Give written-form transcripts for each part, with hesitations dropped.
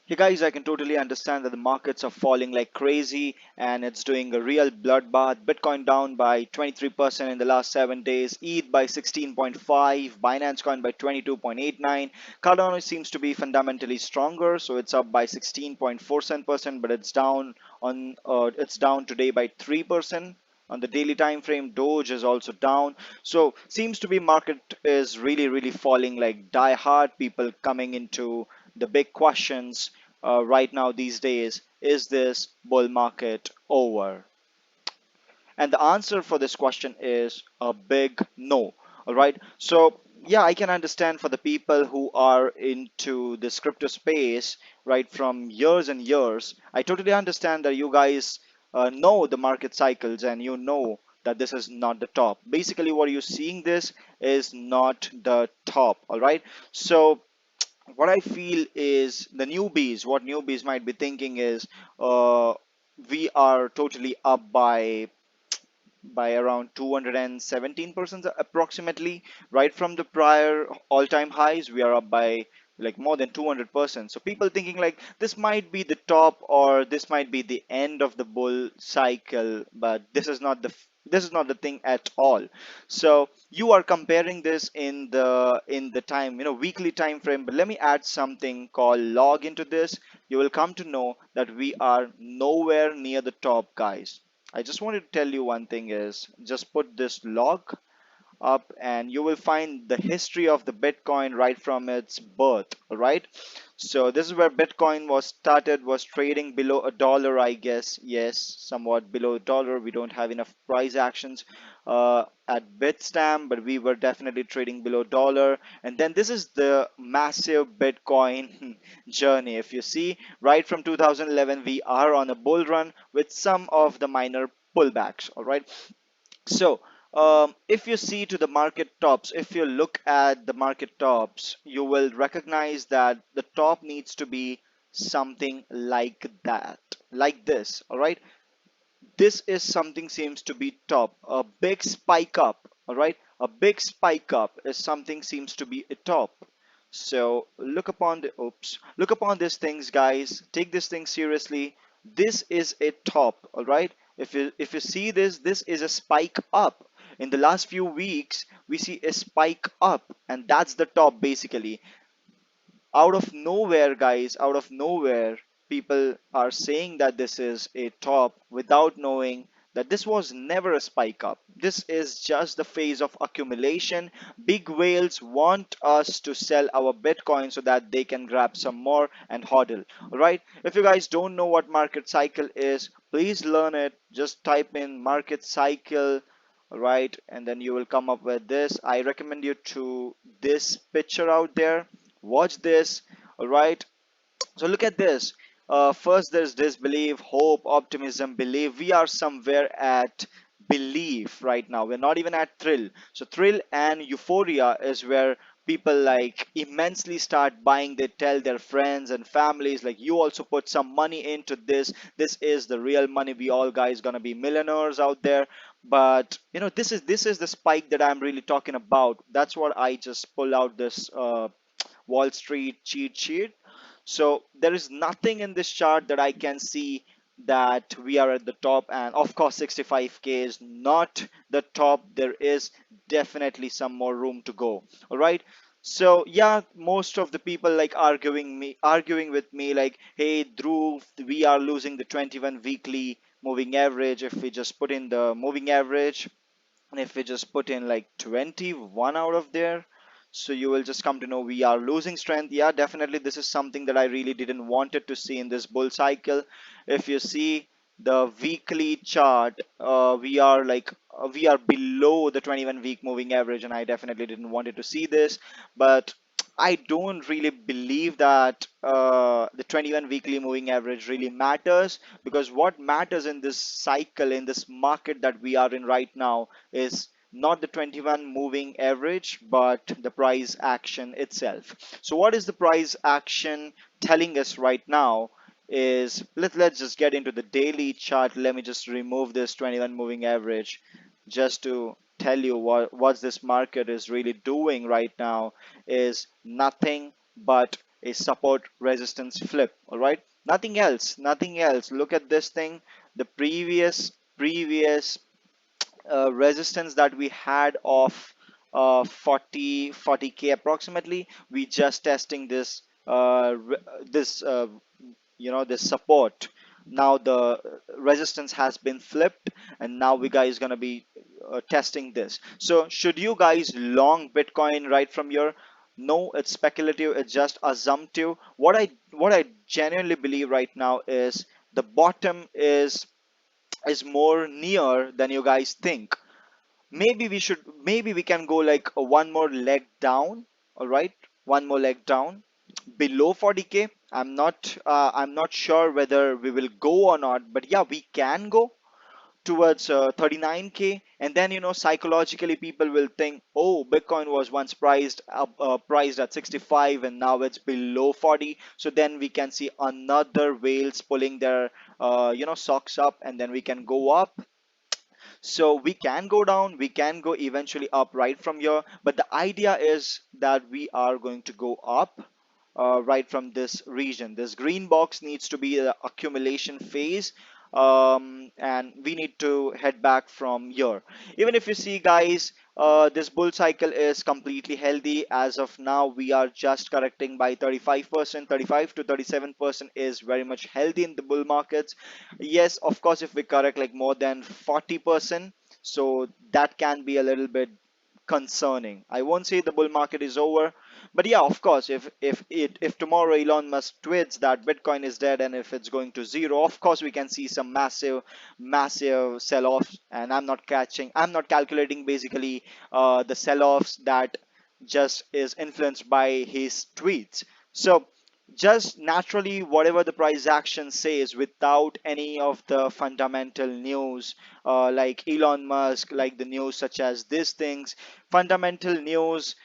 Hey guys, I can totally understand that the markets are falling like crazy and it's doing a real bloodbath. Bitcoin down by 23% in the last 7 days, ETH by 16.5, Binance Coin by 22.89. Cardano seems to be fundamentally stronger, so it's up by 16.47%, but it's down today by 3%. On the daily time frame, Doge is also down. So seems to be market is really falling like die hard. People coming into the big questions right now these days: is this bull market over? And the answer for this question is a big no. All right. So yeah, I can understand for the people who are into this crypto space right from years and years. I totally understand that you guys know the market cycles and you know that this is not the top. Basically, what you're seeing this is not the top. All right. So what I feel is what newbies might be thinking is, uh, we are totally up by around 217% approximately, right from the prior all-time highs. We are up by like more than 200%. So people thinking like this might be the top or this might be the end of the bull cycle, but this is not the thing at all. So you are comparing this in the time, weekly time frame, but let me add something called log into this. You will come to know that we are nowhere near the top, guys. I just wanted to tell you one thing is just put this log up and you will find the history of the Bitcoin right from its birth. All right. So this is where Bitcoin was started, was trading below a dollar, I guess. Yes, somewhat below a dollar. We don't have enough price actions at Bitstamp, but we were definitely trading below dollar. And then this is the massive Bitcoin journey. If you see, right from 2011, we are on a bull run with some of the minor pullbacks. All right. So, if you see to the market tops, if you look at the market tops, you will recognize that the top needs to be something like that, like this. All right, this is something seems to be top, a big spike up. All right, a big spike up is something seems to be a top. So look upon these things, guys. Take this thing seriously. This is a top. All right, if you see this, this is a spike up. In the last few weeks we see a spike up, and that's the top basically. Out of nowhere, guys, out of nowhere, people are saying that this is a top without knowing that this was never a spike up. This is just the phase of accumulation. Big whales want us to sell our Bitcoin so that they can grab some more and hodl. All right. If you guys don't know what market cycle is, please learn it. Just type in market cycle. All right, and then you will come up with this. I recommend you to this picture out there. Watch this. All right, so look at this. First there's disbelief, hope, optimism, belief. We are somewhere at belief right now. We're not even at thrill. So thrill and euphoria is where people like immensely start buying. They tell their friends and families like, you also put some money into this. This is the real money. We all guys gonna be millionaires out there. But this is the spike that I'm really talking about. That's what I just pull out this Wall Street cheat sheet. So there is nothing in this chart that I can see that we are at the top. And of course, 65K is not the top. There is definitely some more room to go. All right. So yeah, most of the people like arguing with me like, hey Dhruv, we are losing the 21 weekly moving average. If we just put in the moving average, and if we just put in like 21 out of there, so you will just come to know we are losing strength. Yeah, definitely this is something that I really didn't wanted to see in this bull cycle. If you see the weekly chart, we are below the 21 week moving average, and I definitely didn't wanted to see this. But I don't really believe that the 21 weekly moving average really matters, because what matters in this cycle, in this market that we are in right now, is not the 21 moving average, but the price action itself. So what is the price action telling us right now is, let's just get into the daily chart. Let me just remove this 21 moving average just to tell you what this market is really doing right now is nothing but a support resistance flip. All right, nothing else, nothing else. Look at this thing. The previous resistance that we had of 40k approximately, we just testing this this this support. Now the resistance has been flipped, and now we guys gonna be testing this. So should you guys long Bitcoin right from here? No, it's speculative, it's just assumptive. What I genuinely believe right now is the bottom is more near than you guys think. Maybe we can go like one more leg down. All right, one more leg down below 40k. I'm not sure whether we will go or not, but yeah, we can go towards 39k, and then psychologically people will think, oh, Bitcoin was once priced at 65 and now it's below 40. So then we can see another whales pulling their socks up, and then we can go up. So we can go down, we can go eventually up right from here, but the idea is that we are going to go up right from this region. This green box needs to be the accumulation phase, and we need to head back from here. Even if you see, guys, this bull cycle is completely healthy. As of now, we are just correcting by 35%. 35 to 37% is very much healthy in the bull markets. Yes, of course, if we correct like more than 40%, so that can be a little bit concerning. I won't say the bull market is over, but yeah, of course, if tomorrow Elon Musk tweets that Bitcoin is dead and if it's going to zero, of course we can see some massive sell-offs. And I'm not calculating basically the sell-offs that just is influenced by his tweets. So just naturally, whatever the price action says without any of the fundamental news, like Elon Musk, like the news such as these things, fundamental news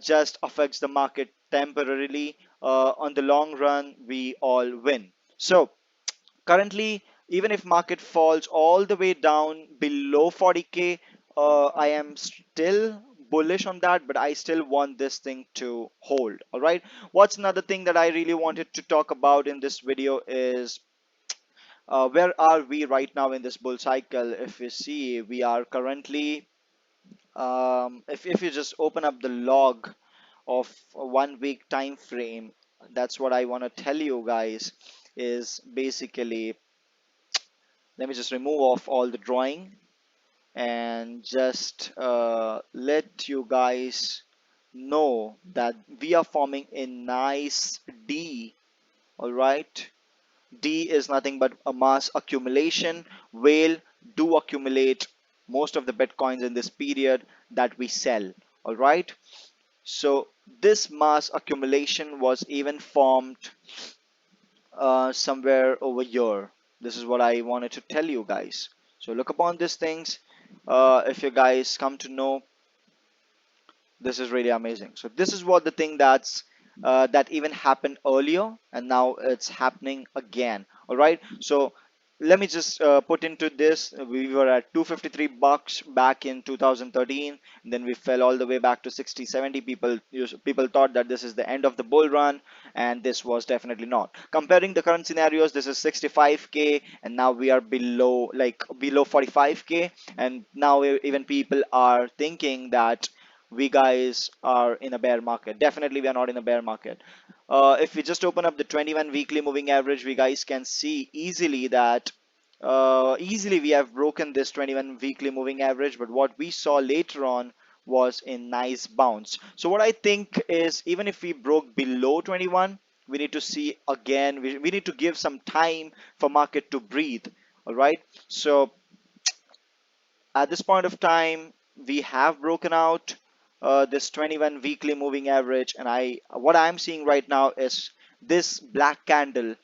just affects the market temporarily. On the long run, we all win. So currently, even if market falls all the way down below 40k, I am still bullish on that, but I still want this thing to hold. All right, what's another thing that I really wanted to talk about in this video is where are we right now in this bull cycle. If you see, we are currently if you just open up the log of a 1 week time frame, that's what I want to tell you guys is basically, let me just remove off all the drawing and just let you guys know that we are forming a nice D. All right, D is nothing but a mass accumulation. Whale do accumulate most of the Bitcoins in this period that we sell. All right, so this mass accumulation was even formed somewhere over here. This is what I wanted to tell you guys. So look upon these things. If you guys come to know, this is really amazing. So this is what the thing that even happened earlier, and now it's happening again. All right, so let me just put into this. We were at 253 bucks back in 2013, and then we fell all the way back to 60, 70. People thought that this is the end of the bull run, and this was definitely not. Comparing the current scenarios, this is 65k, and now we are below 45k, and now even people are thinking that we guys are in a bear market. Definitely we are not in a bear market. If we just open up the 21 weekly moving average, we guys can see easily that easily we have broken this 21 weekly moving average, but what we saw later on was a nice bounce. So what I think is, even if we broke below 21, we need to see again, we need to give some time for market to breathe. All right, so at this point of time, we have broken out this 21 weekly moving average, and what I'm seeing right now is this black candle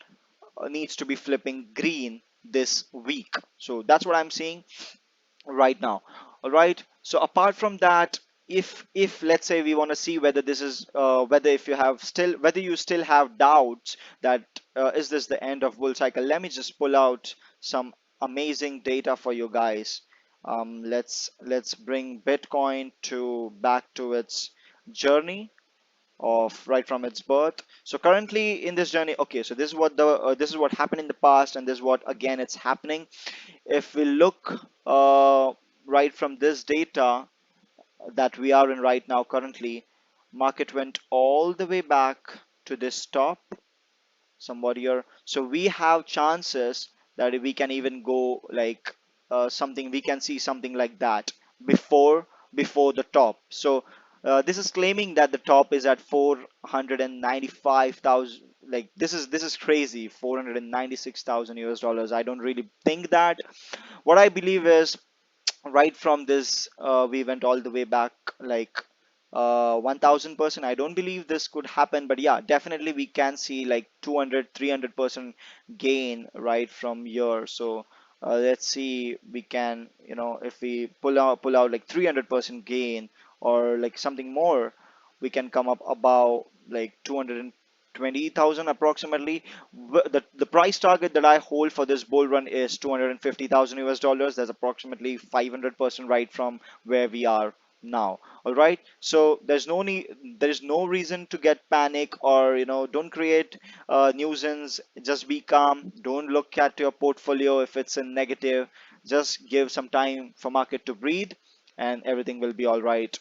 needs to be flipping green this week. So that's what I'm seeing right now. All right, so apart from that, if let's say we want to see whether this is whether if you have still whether you still have doubts that is this the end of bull cycle, let me just pull out some amazing data for you guys. Let's bring Bitcoin to back to its journey. of right from its birth. So currently in this journey, okay, so this is what the this is what happened in the past, and this is what again it's happening. If we look right from this data that we are in right now currently, market went all the way back to this top somewhat here. So we have chances that we can even go like something, we can see something like that before the top. So this is claiming that the top is at 495,000. Like this is crazy, 496,000 US dollars. I don't really think that. What I believe is right from this we went all the way back like 1000%. I don't believe this could happen, but yeah, definitely we can see like 200 300% gain right from here. So let's see, we can, if we pull out like 300% gain or like something more, we can come up about like 220,000 approximately. The price target that I hold for this bull run is 250,000 US dollars. That's approximately 500% right from where we are now. All right. So there is no reason to get panic, or don't create nuisance. Just be calm. Don't look at your portfolio if it's in negative. Just give some time for market to breathe, and everything will be all right.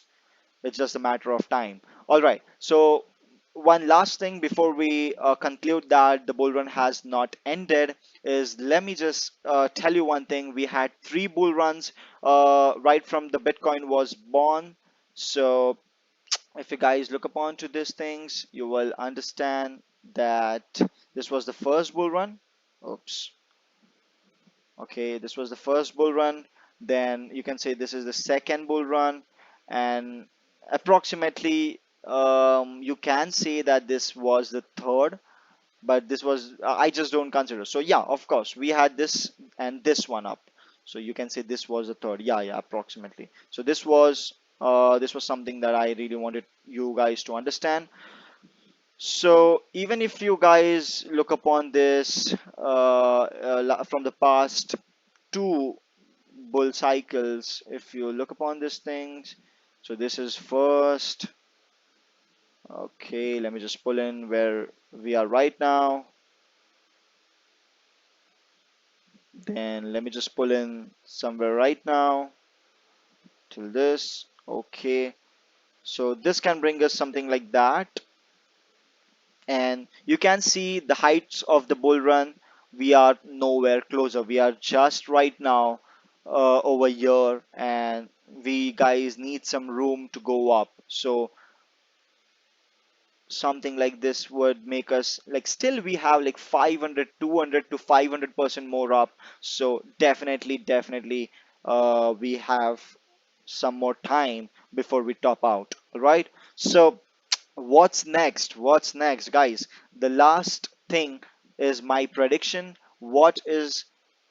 It's just a matter of time. All right. So one last thing before we conclude that the bull run has not ended is, let me just tell you one thing. We had three bull runs right from the Bitcoin was born. So if you guys look upon to these things, you will understand that this was the first bull run. Oops. Okay, this was the first bull run. Then you can say this is the second bull run, and approximately you can say that this was the third, but this was I just don't consider. So yeah, of course we had this and this one up. So you can say this was the third. Yeah, yeah, approximately. So this was something that I really wanted you guys to understand. So even if you guys look upon this from the past two bull cycles, if you look upon these things, so this is first. Okay, let me just pull in where we are right now. Then let me just pull in somewhere right now till this. Okay, so this can bring us something like that, and you can see the heights of the bull run. We are nowhere closer. We are just right now over here, and we guys need some room to go up. So something like this would make us like, still we have like 500 200 to 500% more up. So definitely we have some more time before we top out, right? So what's next, guys? The last thing is my prediction. What is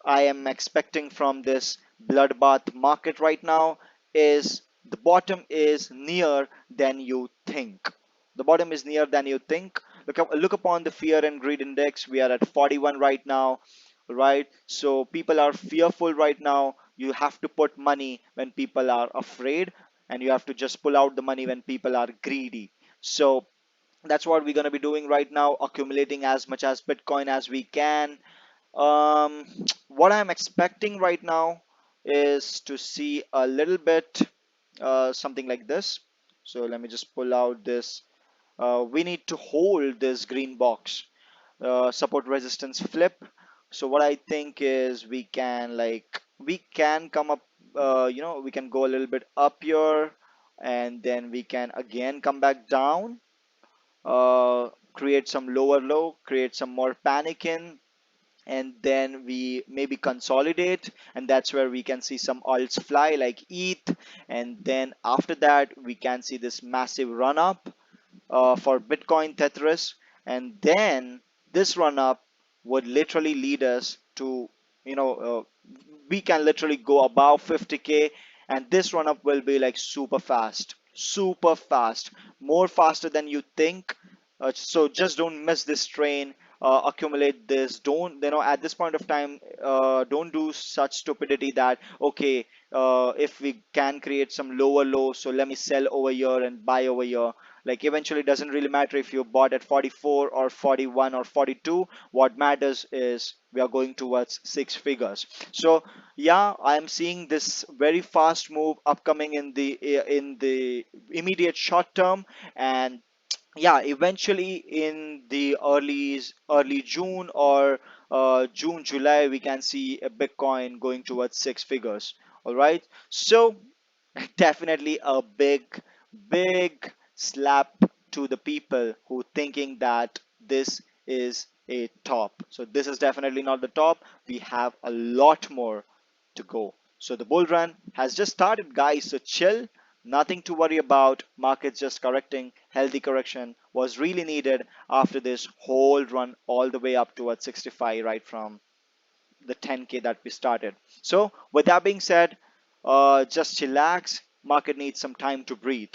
I am expecting from this bloodbath market right now is the bottom is near than you think. The bottom is near than you think. Look upon the fear and greed index. We are at 41 right now, right? So people are fearful right now. You have to put money when people are afraid, and you have to just pull out the money when people are greedy. So that's what we're going to be doing right now, accumulating as much as Bitcoin as we can. um, what I'm expecting right now is to see a little bit something like this. So let me just pull out this. We need to hold this green box, support resistance flip. So what I think is we can come up, we can go a little bit up here, and then we can again come back down, create some lower low, create some more panic in, and then we maybe consolidate, and that's where we can see some alts fly like ETH. And then after that we can see this massive run up for Bitcoin Tetris, and then this run up would literally lead us to, you know, we can literally go above 50K, and this run up will be like super fast, more faster than you think. So just don't miss this train. Accumulate this. Don't, at this point of time, don't do such stupidity that, okay, if we can create some lower low, so let me sell over here and buy over here. Like eventually it doesn't really matter if you bought at 44 or 41 or 42. What matters is we are going towards six figures. So yeah, I am seeing this very fast move upcoming in the immediate short term. And yeah, eventually in the early June or June July, we can see a Bitcoin going towards six figures. All right, so definitely a big slap to the people who thinking that this is a top. So this is definitely not the top. We have a lot more to go. So the bull run has just started, guys. So chill, nothing to worry about. Markets just correcting. Healthy correction was really needed after this whole run all the way up towards 65, right from the 10K that we started. So with that being said, just chillax. Market needs some time to breathe.